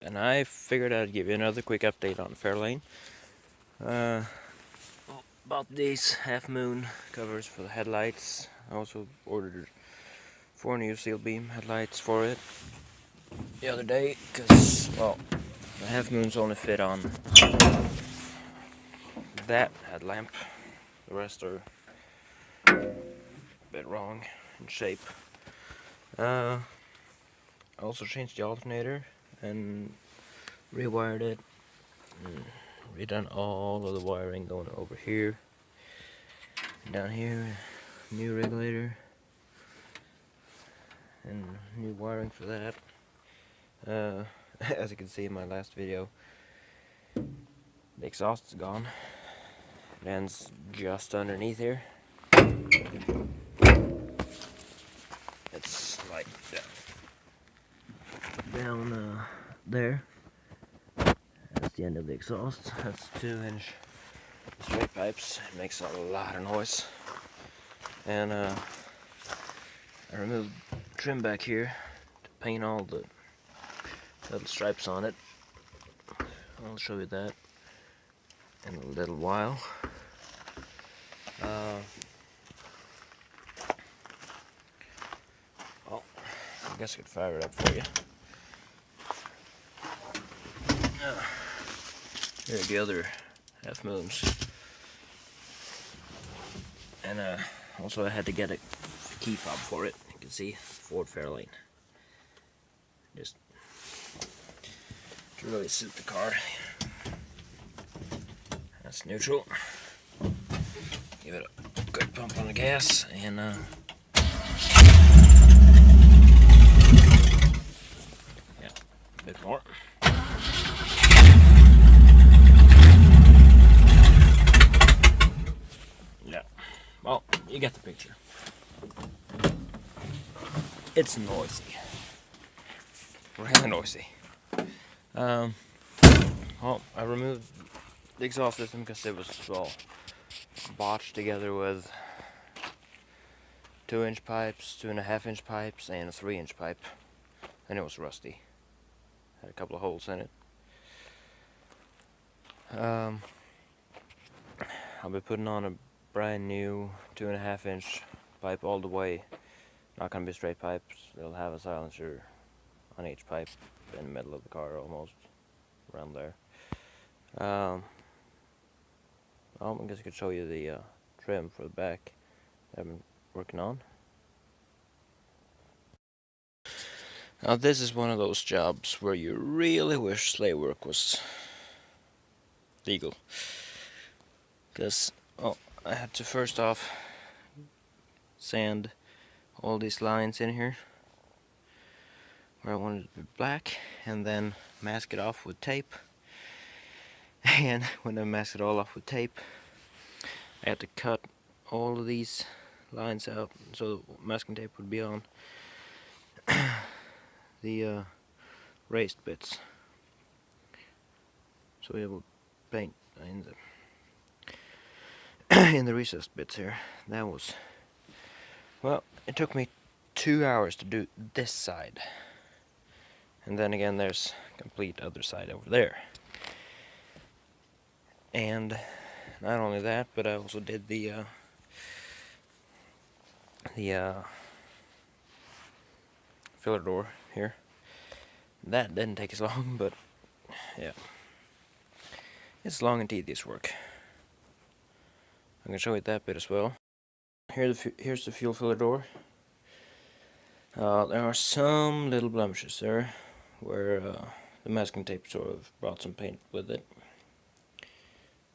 And I figured I'd give you another quick update on Fairlane. Uh, Bought these half moon covers for the headlights. I also ordered 4 new steel beam headlights for it the other day because, well, the half moons only fit on that headlamp. The rest are a bit wrong in shape. I also changed the alternator and rewired it and redone all of the wiring going over here. Down here, new regulator and new wiring for that. As you can see in my last video, the exhaust is gone. It ends just underneath here. It's like down there. That's the end of the exhaust. That's 2-inch straight pipes. It makes a lot of noise. And I removed trim back here to paint all the little stripes on it. I'll show you that in a little while. Well, I guess I could fire it up for you. Here are the other half moons. And also I had to get a key fob for it. You can see Ford Fairlane. Just to really suit the car. That's neutral. Give it a good pump on the gas and yeah, a bit more. Yeah, well, you get the picture. It's noisy. Really noisy. Well, I removed the exhaust system because it was all botched together with 2-inch pipes, 2.5-inch pipes, and a 3-inch pipe, and it was rusty. Had a couple of holes in it. I'll be putting on a brand new 2.5-inch pipe all the way. Not gonna be straight pipes. They'll have a silencer on each pipe in the middle of the car, almost around there. Well, I guess I could show you the trim for the back that I've been working on. Now this is one of those jobs where you really wish slave work was legal. Because, well, I had to first off sand all these lines in here where I wanted it to be black, and then mask it off with tape. And when I masked it all off with tape, I had to cut all of these lines out so the masking tape would be on the raised bits, so we will paint in the in the recessed bits here. That was, well, it took me 2 hours to do this side, and then again there's complete other side over there. And not only that, but I also did the filler door here. That didn't take as long, but yeah, it's long and tedious work. I'm gonna show you that bit as well. Here's the fuel filler door. There are some little blemishes there where the masking tape sort of brought some paint with it.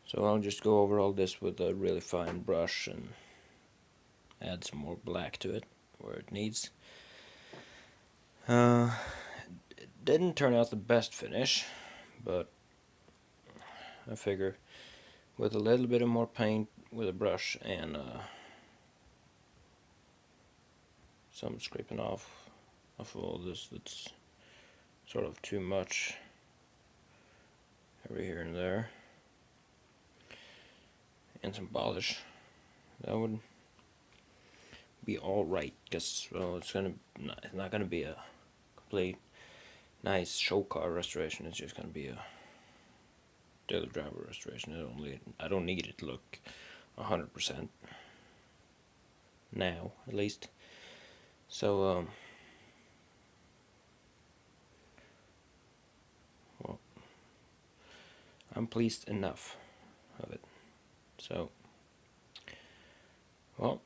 So I'll just go over all this with a really fine brush and add some more black to it where it needs. It didn't turn out the best finish, but I figure with a little bit of more paint with a brush and some scraping off of all this that's sort of too much over here and there, and some polish, that would be alright, because, well, it's not gonna be a complete nice show car restoration. It's just gonna be a daily driver restoration. I don't need it to look 100% now, at least. So well, I'm pleased enough of it. So well,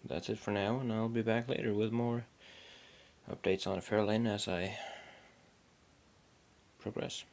that's it for now, and I'll be back later with more updates on Fairlane as I progress.